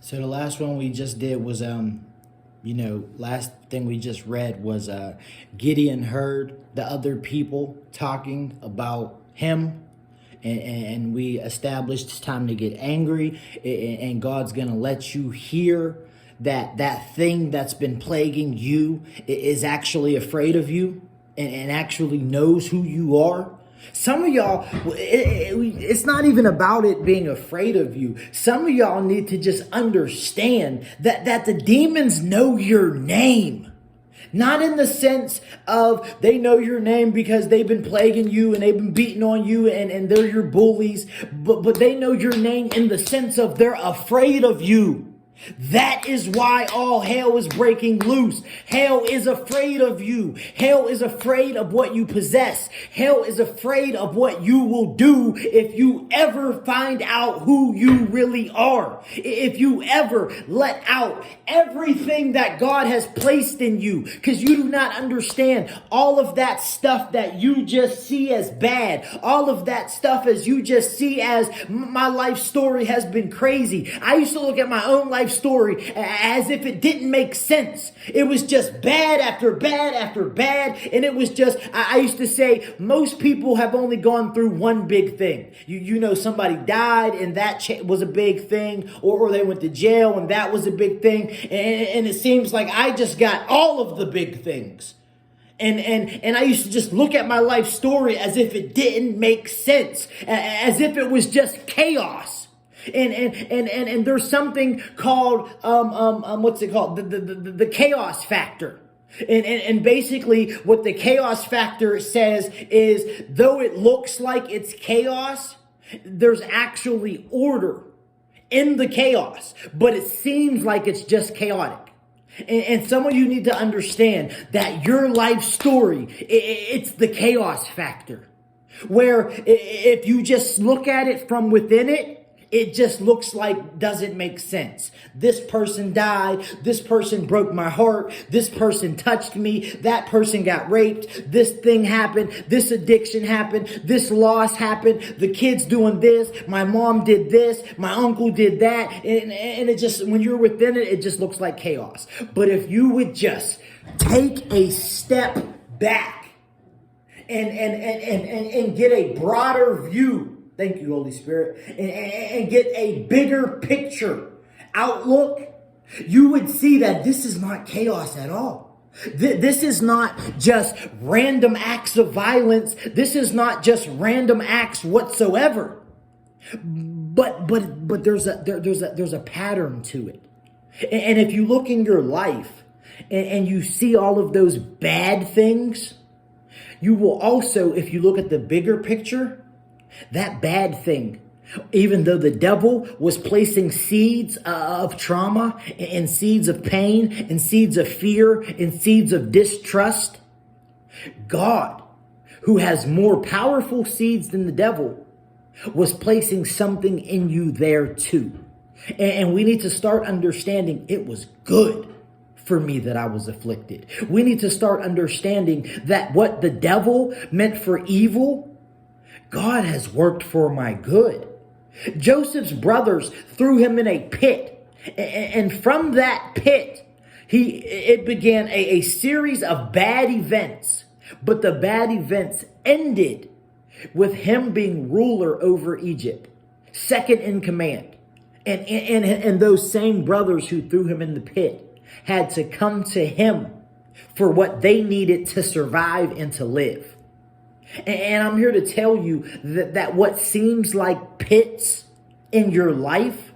So the last one we just did was last thing we just read was Gideon heard the other people talking about him, and we established it's time to get angry, and God's gonna let you hear that thing that's been plaguing you is actually afraid of you, and actually knows who you are. Some of y'all, it's not even about it being afraid of you. Some of y'all need to just understand that the demons know your name. Not in the sense of they know your name because they've been plaguing you and they've been beating on you and they're your bullies. But they know your name in the sense of they're afraid of you. That is why all hell is breaking loose. Hell is afraid of you. Hell is afraid of what you possess. Hell is afraid of what you will do if you ever find out who you really are. If you ever let out everything that God has placed in you, because you do not understand all of that stuff that you just see as bad. All of that stuff as you just see as my life story has been crazy. I used to look at my own life story as if it didn't make sense. It was just bad after bad after bad. And it was just, I used to say, most people have only gone through one big thing. You know, somebody died and that was a big thing, or they went to jail and that was a big thing. And it seems like I just got all of the big things. And I used to just look at my life story as if it didn't make sense, as if it was just chaos. And there's something called what's it called? The chaos factor. And basically what the chaos factor says is, though it looks like it's chaos, there's actually order in the chaos, but it seems like it's just chaotic. And some of you need to understand that your life story, it's the chaos factor, where if you just look at it from within it just looks like doesn't make sense. This person died. This person broke my heart. This person touched me. That person got raped. This thing happened. This addiction happened. This loss happened. The kid's doing this. My mom did this. My uncle did that. And it just, when you're within it, it just looks like chaos. But if you would just take a step back and get a broader view. Thank you, Holy Spirit. And get a bigger picture outlook, you would see that this is not chaos at all. This is not just random acts of violence. This is not just random acts whatsoever. But there's a pattern to it. And if you look in your life and you see all of those bad things, you will also, if you look at the bigger picture, that bad thing, even though the devil was placing seeds of trauma and seeds of pain and seeds of fear and seeds of distrust, God, who has more powerful seeds than the devil, was placing something in you there too. And we need to start understanding it was good for me that I was afflicted. We need to start understanding that what the devil meant for evil, God has worked for my good. Joseph's brothers threw him in a pit. And from that pit, it began a series of bad events. But the bad events ended with him being ruler over Egypt, second in command. And those same brothers who threw him in the pit had to come to him for what they needed to survive and to live. And I'm here to tell you that what seems like pits in your life,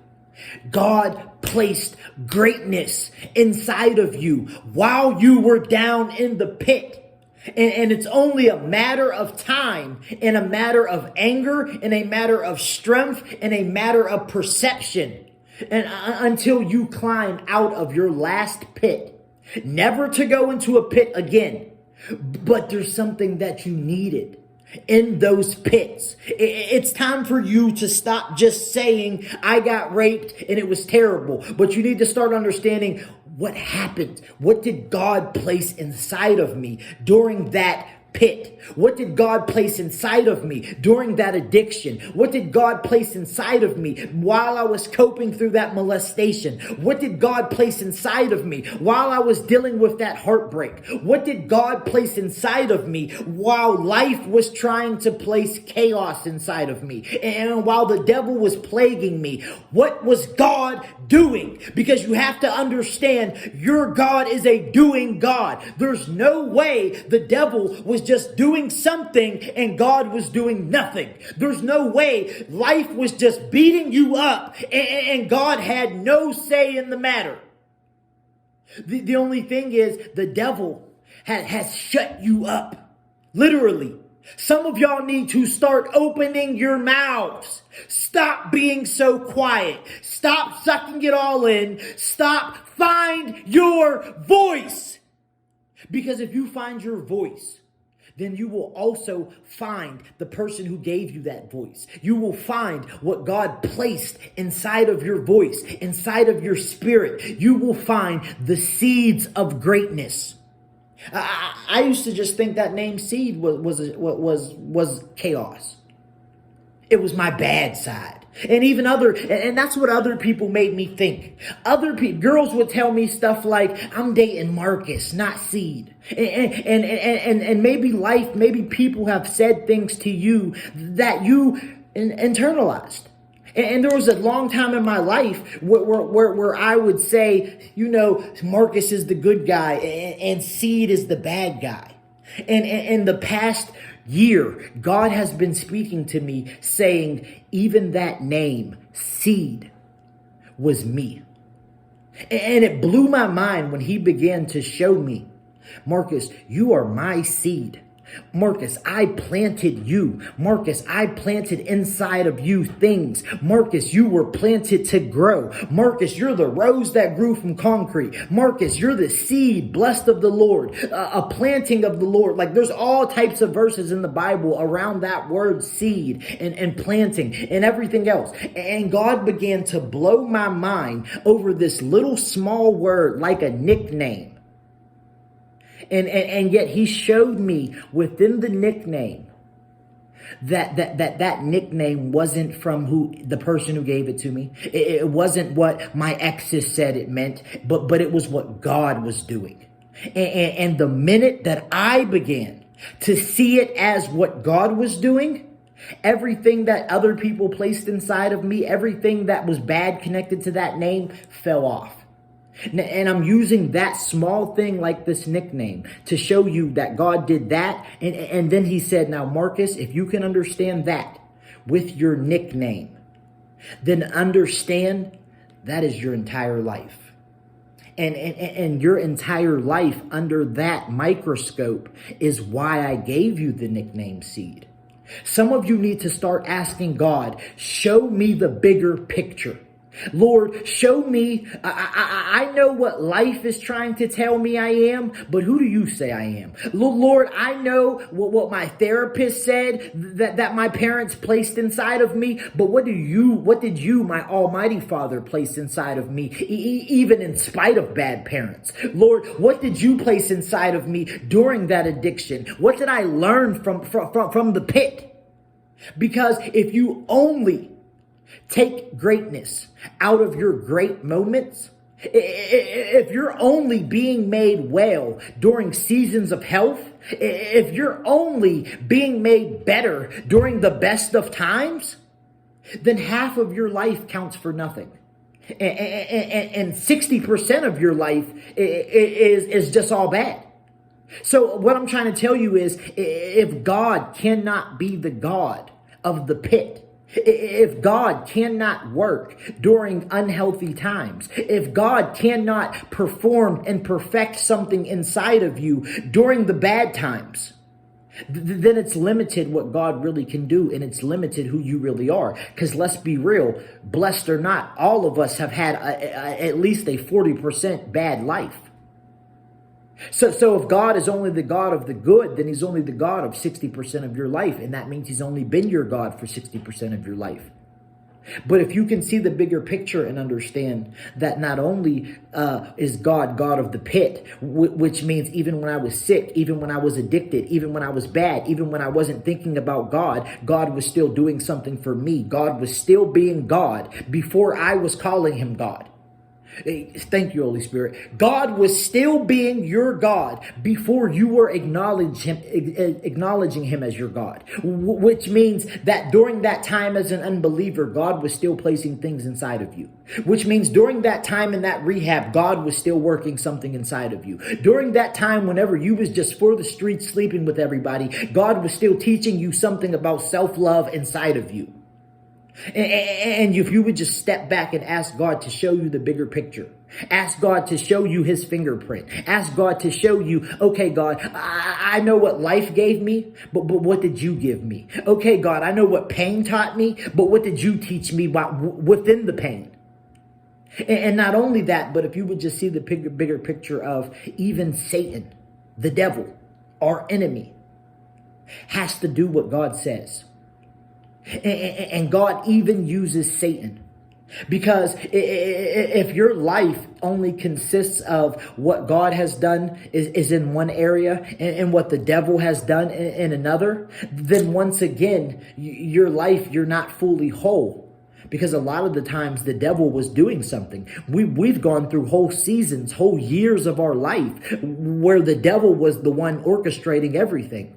God placed greatness inside of you while you were down in the pit. And it's only a matter of time, and a matter of anger, and a matter of strength, and a matter of perception. And until you climb out of your last pit, never to go into a pit again. But there's something that you needed in those pits. It's time for you to stop just saying, I got raped and it was terrible. But you need to start understanding what happened. What did God place inside of me during that pit? What did God place inside of me during that addiction? What did God place inside of me while I was coping through that molestation? What did God place inside of me while I was dealing with that heartbreak? What did God place inside of me while life was trying to place chaos inside of me? And while the devil was plaguing me, what was God doing? Because you have to understand, your God is a doing God. There's no way the devil was just doing something and God was doing nothing. There's no way life was just beating you up and God had no say in the matter. The only thing is, the devil has shut you up. Literally. Some of y'all need to start opening your mouths. Stop being so quiet. Stop sucking it all in. Stop. Find your voice. Because if you find your voice, then you will also find the person who gave you that voice. You will find what God placed inside of your voice, inside of your spirit. You will find the seeds of greatness. I used to just think that name Seed was chaos. It was my bad side. And that's what other people made me think. Girls would tell me stuff like, I'm dating Marcus, not Seed. And maybe people have said things to you that you internalized. And there was a long time in my life where I would say, Marcus is the good guy and Seed is the bad guy. And in the past year, God has been speaking to me saying, even that name, Seed, was me. And it blew my mind when he began to show me, Marcus, you are my seed. Marcus, I planted you. Marcus, I planted inside of you things. Marcus, you were planted to grow. Marcus, you're the rose that grew from concrete. Marcus, you're the seed blessed of the Lord, a planting of the Lord. Like, there's all types of verses in the Bible around that word seed and planting and everything else. And God began to blow my mind over this little small word like a nickname. And yet he showed me within the nickname that nickname wasn't from the person who gave it to me. It wasn't what my exes said it meant, but it was what God was doing. And the minute that I began to see it as what God was doing, everything that other people placed inside of me, everything that was bad connected to that name fell off. And I'm using that small thing like this nickname to show you that God did that. And then he said, now, Marcus, if you can understand that with your nickname, then understand that is your entire life. And your entire life under that microscope is why I gave you the nickname Seed. Some of you need to start asking God, show me the bigger picture. Lord, show me. I know what life is trying to tell me I am, but who do you say I am? Lord, I know what my therapist said that my parents placed inside of me, but what did you, my Almighty Father, place inside of me, even in spite of bad parents? Lord, what did you place inside of me during that addiction? What did I learn from the pit? Because if you only take greatness out of your great moments, if you're only being made well during seasons of health, if you're only being made better during the best of times, then half of your life counts for nothing. And 60% of your life is just all bad. So what I'm trying to tell you is, if God cannot be the God of the pit, if God cannot work during unhealthy times, if God cannot perform and perfect something inside of you during the bad times, then it's limited what God really can do, and it's limited who you really are. Because let's be real, blessed or not, all of us have had at least a 40% bad life. So if God is only the God of the good, then he's only the God of 60% of your life. And that means he's only been your God for 60% of your life. But if you can see the bigger picture and understand that not only is God God of the pit, which means even when I was sick, even when I was addicted, even when I was bad, even when I wasn't thinking about God, God was still doing something for me. God was still being God before I was calling him God. Thank you, Holy Spirit. God was still being your God before you were acknowledging him as your God, which means that during that time as an unbeliever, God was still placing things inside of you, which means during that time in that rehab, God was still working something inside of you. During that time, whenever you was just for the streets sleeping with everybody, God was still teaching you something about self-love inside of you. And if you would just step back and ask God to show you the bigger picture, ask God to show you his fingerprint, ask God to show you, okay, God, I know what life gave me, but what did you give me? Okay, God, I know what pain taught me, but what did you teach me within the pain? And not only that, but if you would just see the bigger picture of even Satan, the devil, our enemy, has to do what God says. And God even uses Satan, because if your life only consists of what God has done is in one area and what the devil has done in another, then once again, your life, you're not fully whole. Because a lot of the times the devil was doing something. We've gone through whole seasons, whole years of our life where the devil was the one orchestrating everything.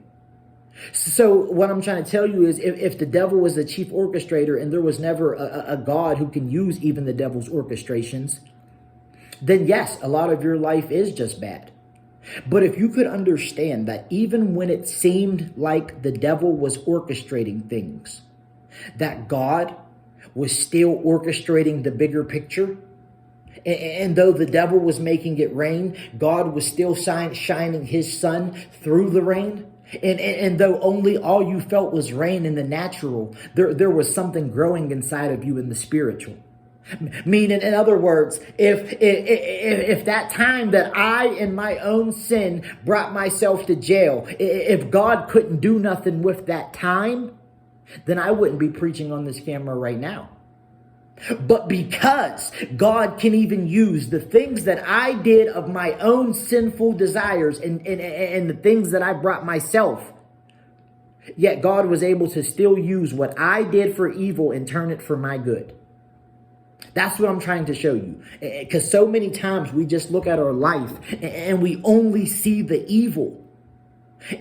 So what I'm trying to tell you is if the devil was the chief orchestrator and there was never a God who can use even the devil's orchestrations, then yes, a lot of your life is just bad. But if you could understand that even when it seemed like the devil was orchestrating things, that God was still orchestrating the bigger picture, and though the devil was making it rain, God was still shining his sun through the rain. And though only all you felt was rain in the natural, there was something growing inside of you in the spiritual. Meaning, in other words, if that time that I in my own sin brought myself to jail, if God couldn't do nothing with that time, then I wouldn't be preaching on this camera right now. But because God can even use the things that I did of my own sinful desires and the things that I brought myself, yet God was able to still use what I did for evil and turn it for my good. That's what I'm trying to show you. Because so many times we just look at our life and we only see the evil.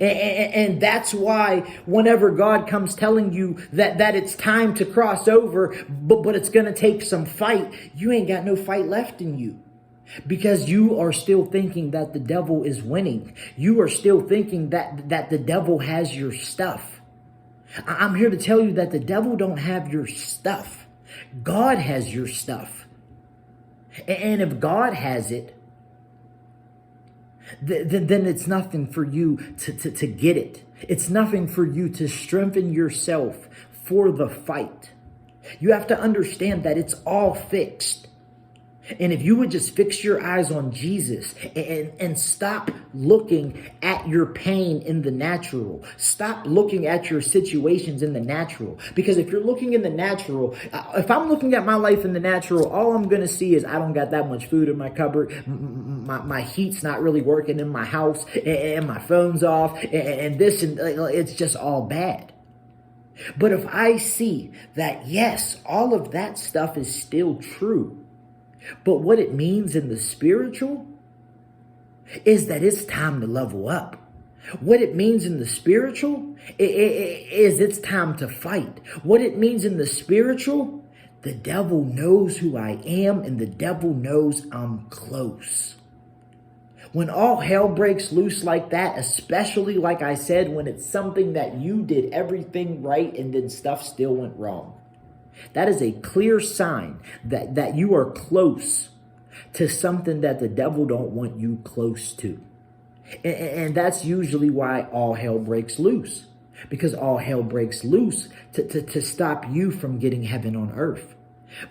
And that's why whenever God comes telling you that it's time to cross over, but it's going to take some fight, you ain't got no fight left in you. Because you are still thinking that the devil is winning. You are still thinking that the devil has your stuff. I'm here to tell you that the devil don't have your stuff. God has your stuff. And if God has it, then it's nothing for you to get it. It's nothing for you to strengthen yourself for the fight. You have to understand that it's all fixed. And if you would just fix your eyes on Jesus and stop looking at your pain in the natural, stop looking at your situations in the natural. Because if you're looking in the natural, if I'm looking at my life in the natural, all I'm going to see is I don't got that much food in my cupboard. My heat's not really working in my house and my phone's off and this and it's just all bad. But if I see that, yes, all of that stuff is still true, but what it means in the spiritual is that it's time to level up. What it means in the spiritual is it's time to fight. What it means in the spiritual, the devil knows who I am and the devil knows I'm close. When all hell breaks loose like that, especially like I said, when it's something that you did everything right and then stuff still went wrong, that is a clear sign that you are close to something that the devil don't want you close to. And that's usually why all hell breaks loose. Because all hell breaks loose to stop you from getting heaven on earth.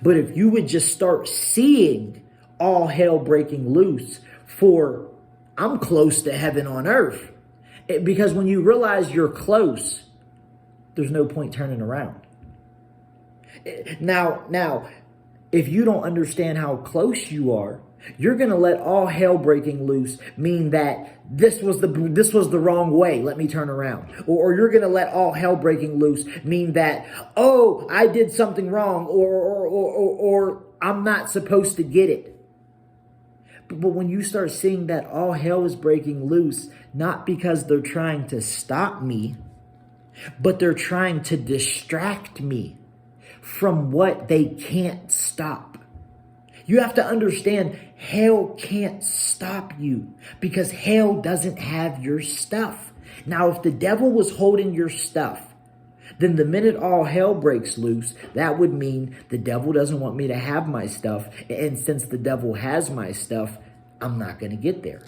But if you would just start seeing all hell breaking loose for, I'm close to heaven on earth. Because when you realize you're close, there's no point turning around. Now, if you don't understand how close you are, you're going to let all hell breaking loose mean that this was the wrong way. Let me turn around. Or you're going to let all hell breaking loose mean that, oh, I did something wrong, or I'm not supposed to get it. But when you start seeing that all hell is breaking loose, not because they're trying to stop me, but they're trying to distract me from what they can't stop. You have to understand, hell can't stop you because hell doesn't have your stuff. Now, if the devil was holding your stuff, then the minute all hell breaks loose, that would mean the devil doesn't want me to have my stuff. And since the devil has my stuff, I'm not going to get there.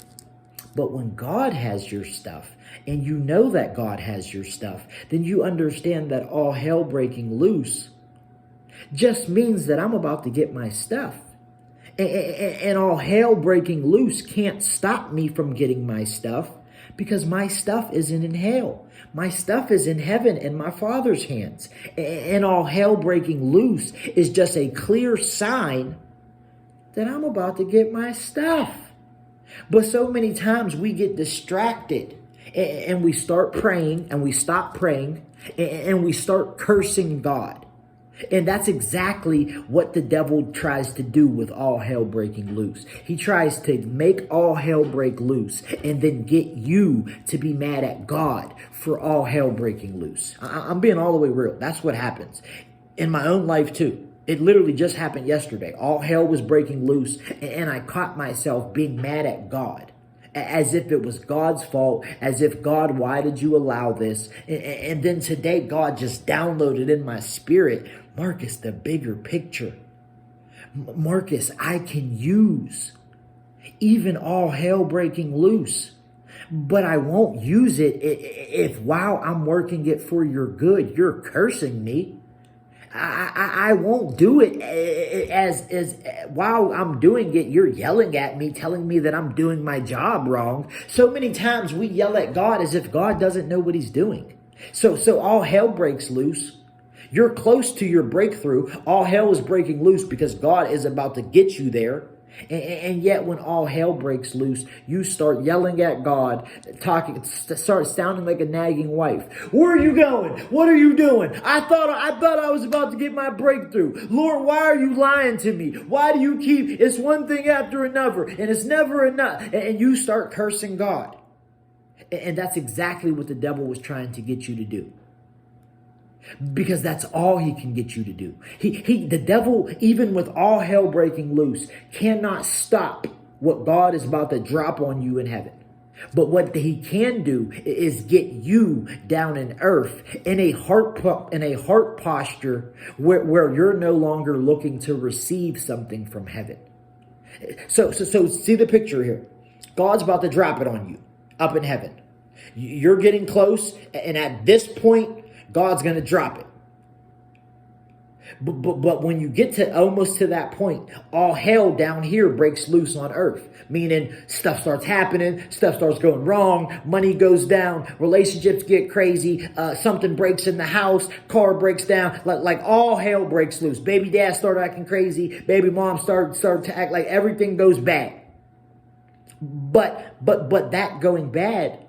But when God has your stuff, and you know that God has your stuff, then you understand that all hell breaking loose just means that I'm about to get my stuff. And all hell breaking loose can't stop me from getting my stuff because my stuff isn't in hell. My stuff is in heaven in my Father's hands. And all hell breaking loose is just a clear sign that I'm about to get my stuff. But so many times we get distracted and we start praying and we stop praying and we start cursing God. And that's exactly what the devil tries to do with all hell breaking loose. He tries to make all hell break loose and then get you to be mad at God for all hell breaking loose. I'm being all the way real. That's what happens in my own life too. It literally just happened yesterday. All hell was breaking loose and I caught myself being mad at God. As if it was God's fault, as if, God, why did you allow this? And then today, God just downloaded in my spirit, Marcus, the bigger picture. Marcus, I can use even all hell breaking loose, but I won't use it if while I'm working it for your good, you're cursing me. I won't do it as while I'm doing it, you're yelling at me, telling me that I'm doing my job wrong. So many times we yell at God as if God doesn't know what he's doing. So all hell breaks loose. You're close to your breakthrough. All hell is breaking loose because God is about to get you there. And yet when all hell breaks loose, you start yelling at God, start sounding like a nagging wife. Where are you going? What are you doing? I thought I was about to get my breakthrough. Lord, why are you lying to me? Why do you keep, it's one thing after another and it's never enough. And you start cursing God. And that's exactly what the devil was trying to get you to do. Because that's all he can get you to do. The devil, even with all hell breaking loose, cannot stop what God is about to drop on you in heaven. But what he can do is get you down in earth in a heart posture where you're no longer looking to receive something from heaven. So see the picture here. God's about to drop it on you up in heaven. You're getting close, and at this point, God's going to drop it. But when you get to almost to that point, all hell down here breaks loose on earth. Meaning stuff starts happening, stuff starts going wrong, money goes down, relationships get crazy, something breaks in the house, car breaks down, like all hell breaks loose. Baby dad started acting crazy, baby mom started to act like everything goes bad. But that going bad,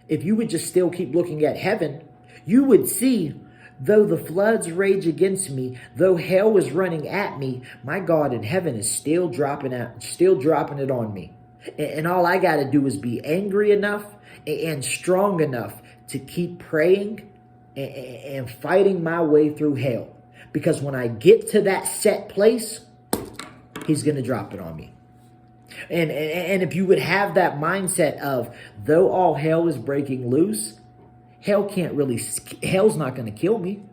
if you would just still keep looking at heaven, you would see, though the floods rage against me, though hell is running at me, my God in heaven is still dropping it on me. And all I got to do is be angry enough and strong enough to keep praying and fighting my way through hell. Because when I get to that set place, he's going to drop it on me. And if you would have that mindset of, though all hell is breaking loose, hell's not going to kill me.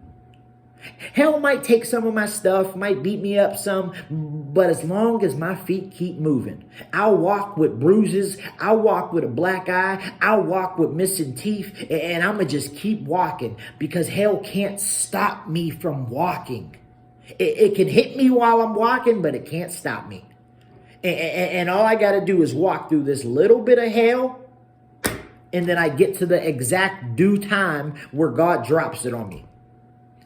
Hell might take some of my stuff, might beat me up some, but as long as my feet keep moving, I'll walk with bruises, I'll walk with a black eye, I'll walk with missing teeth, and I'm going to just keep walking because hell can't stop me from walking. It can hit me while I'm walking, but it can't stop me. And all I got to do is walk through this little bit of hell, and then I get to the exact due time where God drops it on me.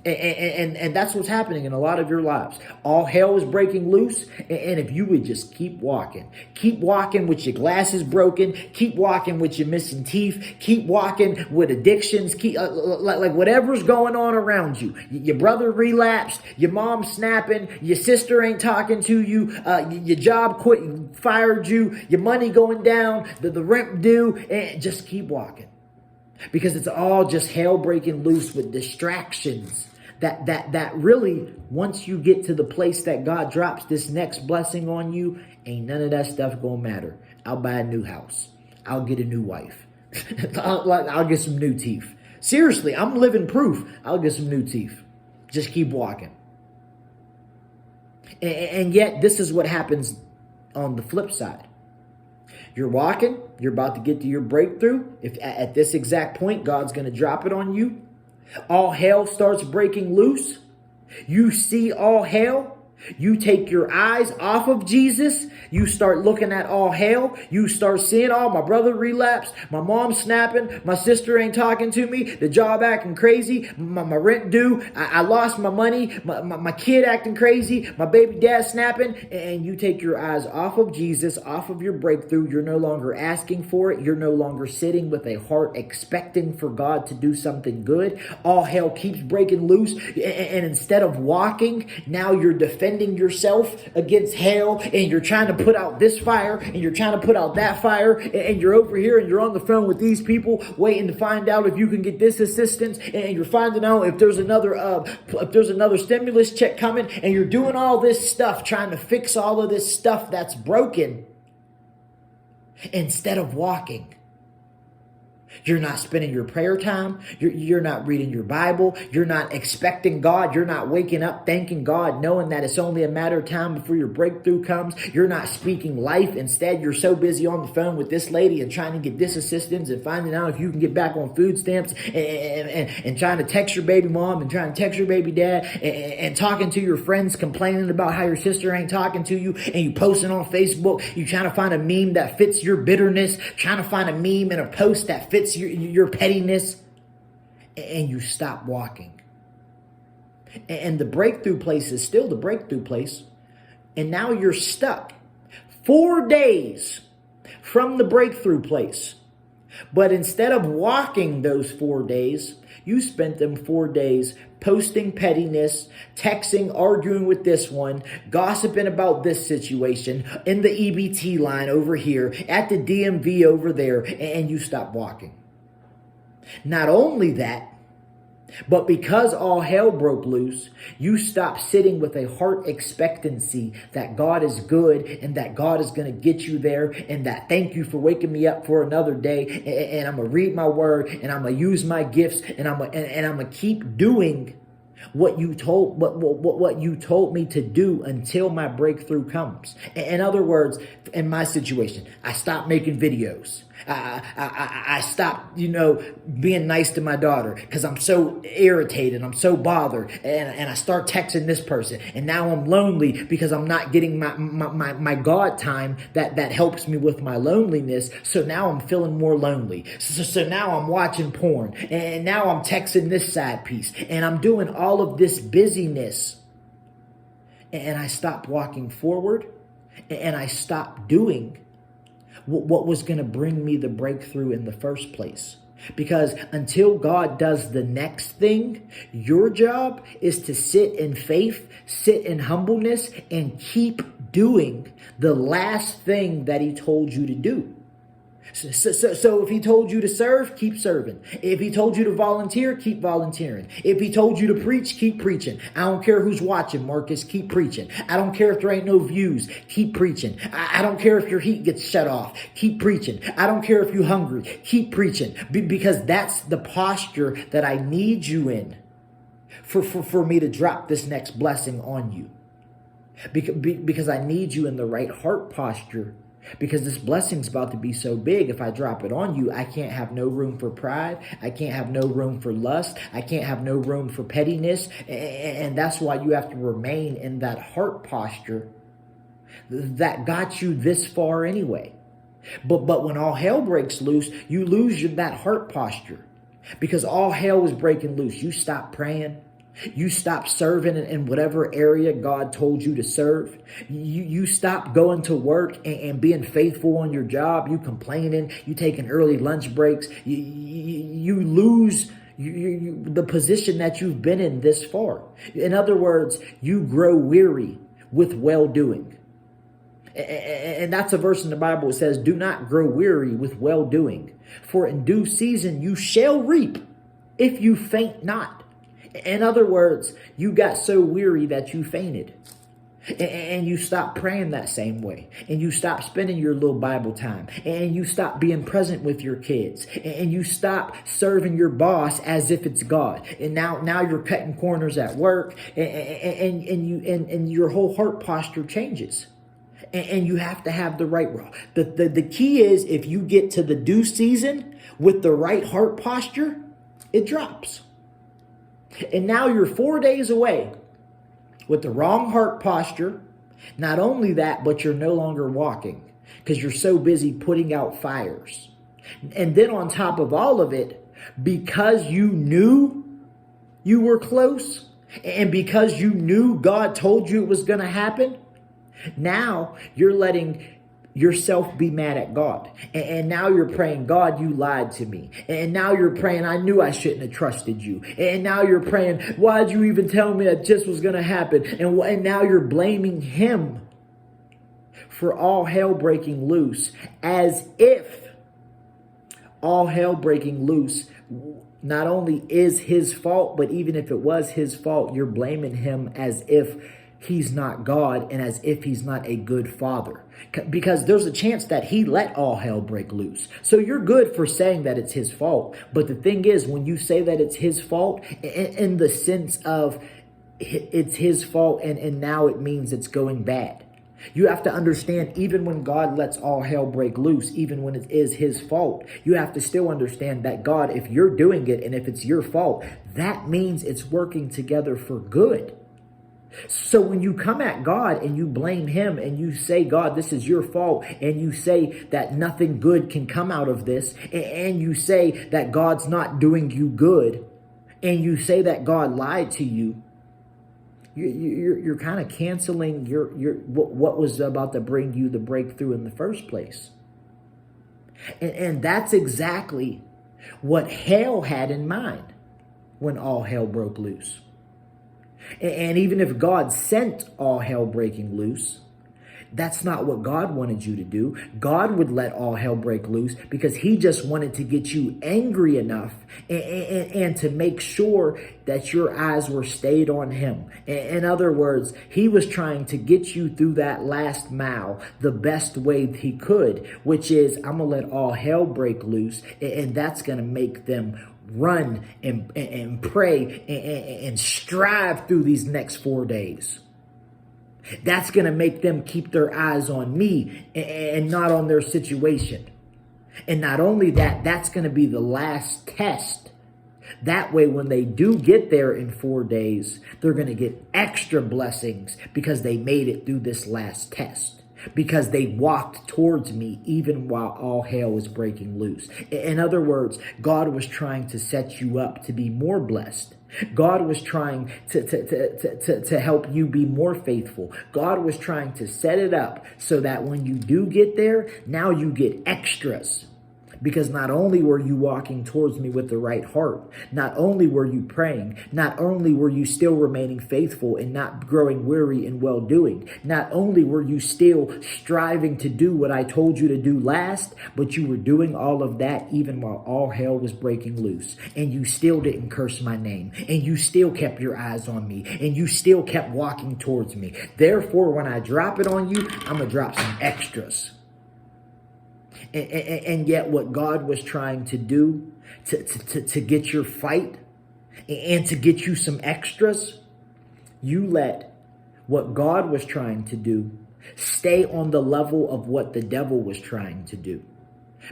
And that's what's happening in a lot of your lives. All hell is breaking loose. And if you would just keep walking with your glasses broken, keep walking with your missing teeth, keep walking with addictions, keep like whatever's going on around you. Your brother relapsed, your mom snapping, your sister ain't talking to you, your job quit, fired you, your money going down, the rent due, and just keep walking. Because it's all just hell breaking loose with distractions that really, once you get to the place that God drops this next blessing on you, ain't none of that stuff gonna matter. I'll buy a new house. I'll get a new wife. I'll get some new teeth. Seriously, I'm living proof. I'll get some new teeth. Just keep walking. And yet, this is what happens on the flip side. You're walking, you're about to get to your breakthrough. If at this exact point, God's going to drop it on you. All hell starts breaking loose. You see all hell. You take your eyes off of Jesus. You start looking at all hell. You start seeing, oh, my brother relapsed. My mom snapping. My sister ain't talking to me. The job acting crazy. My rent due. I lost my money. My kid acting crazy. My baby dad snapping. And you take your eyes off of Jesus, off of your breakthrough. You're no longer asking for it. You're no longer sitting with a heart expecting for God to do something good. All hell keeps breaking loose. And instead of walking, now you're defending yourself against hell, and you're trying to put out this fire, and you're trying to put out that fire, and you're over here and you're on the phone with these people waiting to find out if you can get this assistance, and you're finding out if there's another stimulus check coming, and you're doing all this stuff trying to fix all of this stuff that's broken instead of walking. You're not spending your prayer time. You're not reading your Bible. You're not expecting God. You're not waking up thanking God, knowing that it's only a matter of time before your breakthrough comes. You're not speaking life. Instead, you're so busy on the phone with this lady and trying to get this assistance and finding out if you can get back on food stamps and trying to text your baby mom and trying to text your baby dad and talking to your friends, complaining about how your sister ain't talking to you, and you posting on Facebook. You trying to find a meme that fits your bitterness, trying to find a meme and a post that fits your pettiness, and you stop walking. And the breakthrough place is still the breakthrough place. And now you're stuck 4 days from the breakthrough place. But instead of walking those 4 days, you spent them 4 days posting pettiness, texting, arguing with this one, gossiping about this situation, in the EBT line over here, at the DMV over there, and you stop walking. Not only that, but because all hell broke loose, you stop sitting with a heart expectancy that God is good and that God is going to get you there, and that thank you for waking me up for another day, and I'm going to read my word, and I'm going to use my gifts, and I'm going to keep doing what you told me to do until my breakthrough comes. In other words, in my situation, I stopped making videos. I stopped, being nice to my daughter because I'm so irritated. I'm so bothered. And I start texting this person. And now I'm lonely because I'm not getting my God time that helps me with my loneliness. So now I'm feeling more lonely. So now I'm watching porn. And now I'm texting this side piece. And I'm doing all of this busyness. And I stopped walking forward. And I stopped doing what was going to bring me the breakthrough in the first place. Because until God does the next thing, your job is to sit in faith, sit in humbleness, and keep doing the last thing that he told you to do. So if he told you to serve, keep serving. If he told you to volunteer, keep volunteering. If he told you to preach, keep preaching. I don't care who's watching, Marcus, keep preaching. I don't care if there ain't no views, keep preaching. I don't care if your heat gets shut off, keep preaching. I don't care if you're hungry, keep preaching. Because that's the posture that I need you in for me to drop this next blessing on you. Because I need you in the right heart posture. Because this blessing's about to be so big, if I drop it on you, I can't have no room for pride. I can't have no room for lust. I can't have no room for pettiness. And that's why you have to remain in that heart posture that got you this far anyway. But when all hell breaks loose, you lose that heart posture. Because all hell was breaking loose. You stop praying. You stop serving in whatever area God told you to serve. You stop going to work and being faithful on your job. You complaining. You taking early lunch breaks. You lose the position that you've been in this far. In other words, you grow weary with well-doing. And that's a verse in the Bible. It says, do not grow weary with well-doing, for in due season you shall reap if you faint not. In other words, you got so weary that you fainted. And you stop praying that same way. And you stop spending your little Bible time. And you stop being present with your kids. And you stop serving your boss as if it's God. And now you're cutting corners at work. And your whole heart posture changes. And you have to have the right. The key is, if you get to the due season with the right heart posture, it drops. And now you're 4 days away with the wrong heart posture. Not only that, but you're no longer walking because you're so busy putting out fires. And then on top of all of it, because you knew you were close and because you knew God told you it was going to happen, now you're letting yourself be mad at God. And now you're praying, God, you lied to me. And now you're praying, I knew I shouldn't have trusted you. And now you're praying, why'd you even tell me that this was going to happen? And now you're blaming him for all hell breaking loose, as if all hell breaking loose not only is his fault, but even if it was his fault, you're blaming him as if he's not God and as if he's not a good father, because there's a chance that he let all hell break loose. So you're good for saying that it's his fault. But the thing is, when you say that it's his fault in the sense of it's his fault and now it means it's going bad, you have to understand, even when God lets all hell break loose, even when it is his fault, you have to still understand that God, if you're doing it and if it's your fault, that means it's working together for good. So when you come at God and you blame him and you say, God, this is your fault, and you say that nothing good can come out of this, and you say that God's not doing you good, and you say that God lied to you, you're kind of canceling what was about to bring you the breakthrough in the first place. And that's exactly what hell had in mind when all hell broke loose. And even if God sent all hell breaking loose, that's not what God wanted you to do. God would let all hell break loose because he just wanted to get you angry enough and to make sure that your eyes were stayed on him. In other words, he was trying to get you through that last mile the best way he could, which is, I'm going to let all hell break loose, and that's going to make them run and pray and strive through these next 4 days. That's going to make them keep their eyes on me and not on their situation. And not only that, that's going to be the last test. That way, when they do get there in 4 days, they're going to get extra blessings because they made it through this last test. Because they walked towards me even while all hell was breaking loose. In other words, God was trying to set you up to be more blessed. God was trying to help you be more faithful. God was trying to set it up so that when you do get there, now you get extras. Because not only were you walking towards me with the right heart, not only were you praying, not only were you still remaining faithful and not growing weary in well-doing, not only were you still striving to do what I told you to do last, but you were doing all of that even while all hell was breaking loose. And you still didn't curse my name. And you still kept your eyes on me. And you still kept walking towards me. Therefore, when I drop it on you, I'm going to drop some extras. And yet what God was trying to do to get your fight and to get you some extras, you let what God was trying to do stay on the level of what the devil was trying to do.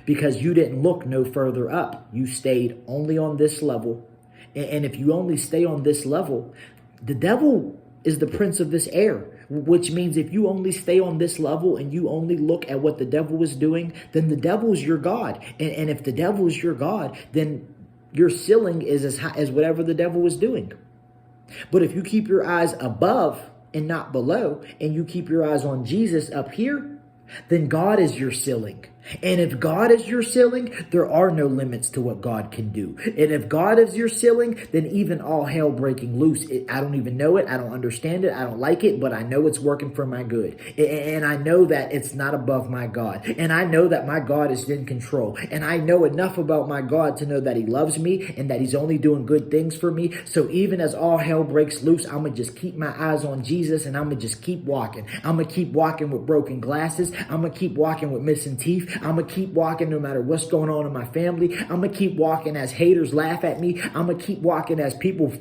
Because you didn't look no further up. You stayed only on this level. And if you only stay on this level, the devil is the prince of this air. Which means if you only stay on this level and you only look at what the devil is doing, then the devil is your God. And if the devil is your God, then your ceiling is as high as whatever the devil was doing. But if you keep your eyes above and not below, and you keep your eyes on Jesus up here, then God is your ceiling. And if God is your ceiling, there are no limits to what God can do. And if God is your ceiling, then even all hell breaking loose. I don't even know it. I don't understand it. I don't like it, but I know it's working for my good. And I know that it's not above my God. And I know that my God is in control. And I know enough about my God to know that he loves me and that he's only doing good things for me. So even as all hell breaks loose, I'm going to just keep my eyes on Jesus, and I'm going to just keep walking. I'm going to keep walking with broken glasses. I'm going to keep walking with missing teeth. I'm going to keep walking no matter what's going on in my family. I'm going to keep walking as haters laugh at me. I'm going to keep walking as people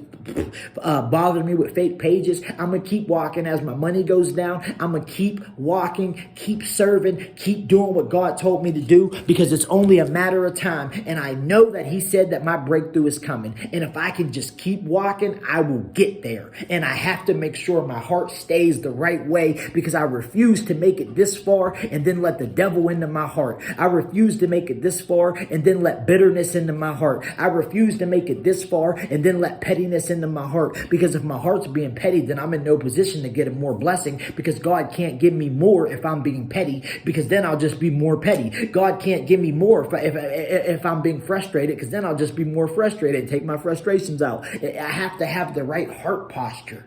bother me with fake pages. I'm going to keep walking as my money goes down. I'm going to keep walking, keep serving, keep doing what God told me to do, because it's only a matter of time. And I know that he said that my breakthrough is coming. And if I can just keep walking, I will get there. And I have to make sure my heart stays the right way, because I refuse to make it this far and then let the devil into my heart. I refuse to make it this far and then let bitterness into my heart. I refuse to make it this far and then let pettiness into my heart. Because if my heart's being petty, then I'm in no position to get a more blessing, because God can't give me more if I'm being petty, because then I'll just be more petty. God can't give me more if I'm being frustrated, because then I'll just be more frustrated and take my frustrations out. I have to have the right heart posture.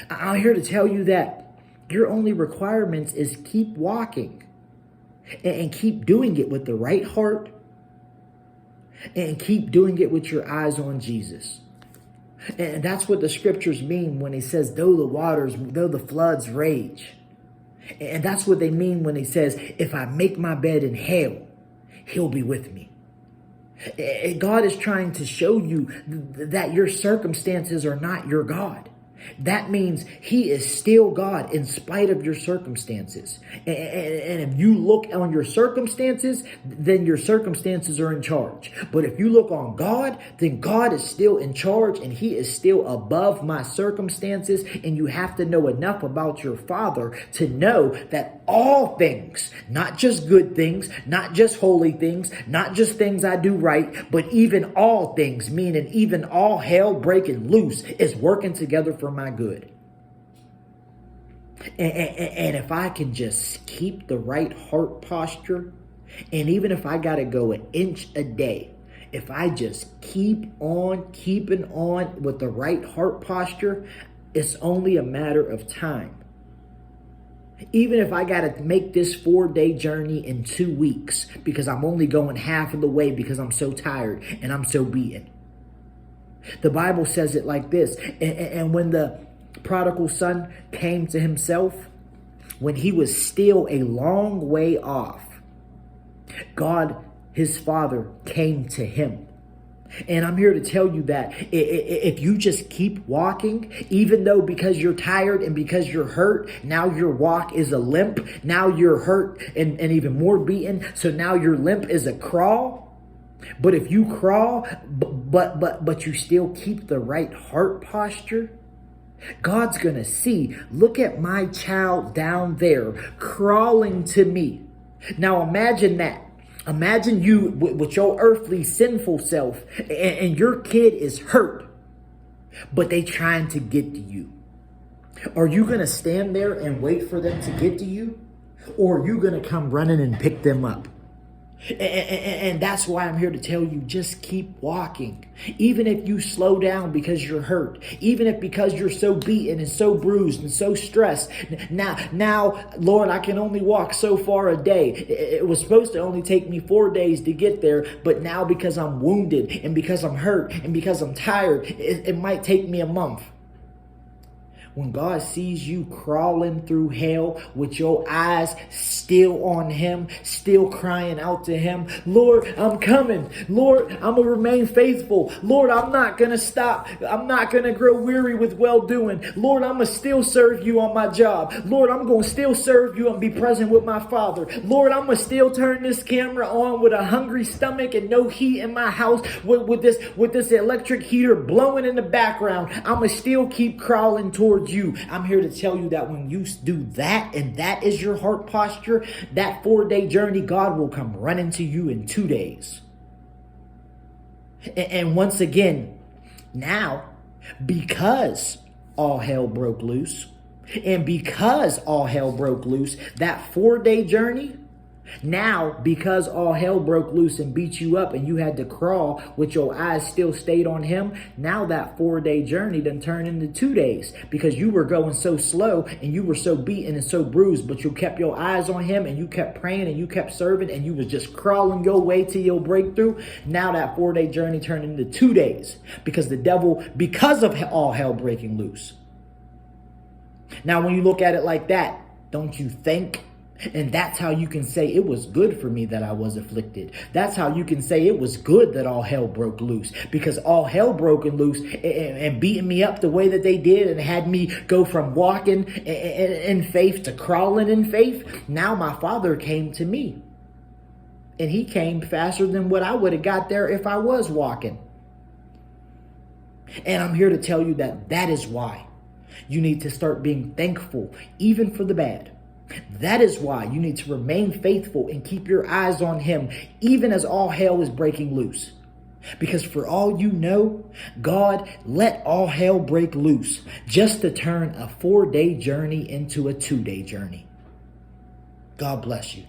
I'm here to tell you that your only requirements is keep walking and keep doing it with the right heart, and keep doing it with your eyes on Jesus. And that's what the scriptures mean when he says, though the floods rage. And that's what they mean when he says, if I make my bed in hell, he'll be with me. God is trying to show you that your circumstances are not your God. That means he is still God in spite of your circumstances. And if you look on your circumstances, then your circumstances are in charge. But if you look on God, then God is still in charge, and he is still above my circumstances. And you have to know enough about your Father to know that all things, not just good things, not just holy things, not just things I do right, but even all things, meaning even all hell breaking loose, is working together for my good. And if I can just keep the right heart posture, and even if I got to go an inch a day, if I just keep on keeping on with the right heart posture, it's only a matter of time. Even if I got to make this 4-day journey in 2 weeks, because I'm only going half of the way because I'm so tired and I'm so beaten. The Bible says it like this. And when the prodigal son came to himself, when he was still a long way off, God, his Father, came to him. And I'm here to tell you that if you just keep walking, even though because you're tired and because you're hurt, now your walk is a limp. Now you're hurt and even more beaten. So now your limp is a crawl. But if you crawl, but you still keep the right heart posture, God's going to see, look at my child down there crawling to me. Now imagine that. Imagine you with your earthly sinful self, and your kid is hurt, but they trying to get to you. Are you going to stand there and wait for them to get to you? Or are you going to come running and pick them up? And that's why I'm here to tell you, just keep walking. Even if you slow down because you're hurt, even if because you're so beaten and so bruised and so stressed. Now, Lord, I can only walk so far a day. It was supposed to only take me 4 days to get there. But now because I'm wounded and because I'm hurt and because I'm tired, it might take me a month. When God sees you crawling through hell with your eyes still on him, still crying out to him, Lord, I'm coming. Lord, I'm going to remain faithful. Lord, I'm not going to stop. I'm not going to grow weary with well-doing. Lord, I'm going to still serve you on my job. Lord, I'm going to still serve you and be present with my Father. Lord, I'm going to still turn this camera on with a hungry stomach and no heat in my house with this electric heater blowing in the background. I'm going to still keep crawling towards you. I'm here to tell you that when you do that, and that is your heart posture, that 4-day journey, God will come running to you in 2 days. And once again, Now, because all hell broke loose, and because all hell broke loose, that 4-day journey, now, because all hell broke loose and beat you up and you had to crawl with your eyes still stayed on him, now that 4-day journey done turned into 2 days because you were going so slow and you were so beaten and so bruised, but you kept your eyes on him and you kept praying and you kept serving and you was just crawling your way to your breakthrough. Now that 4-day journey turned into 2 days because the devil, because of all hell breaking loose. Now, when you look at it like that, don't you think? And that's how you can say it was good for me that I was afflicted. That's how you can say it was good that all hell broke loose, because all hell broken loose and beating me up the way that they did and had me go from walking in faith to crawling in faith. Now my Father came to me and he came faster than what I would have got there if I was walking. And I'm here to tell you that that is why you need to start being thankful, even for the bad. That is why you need to remain faithful and keep your eyes on him, even as all hell is breaking loose. Because for all you know, God let all hell break loose just to turn a 4-day journey into a 2-day journey. God bless you.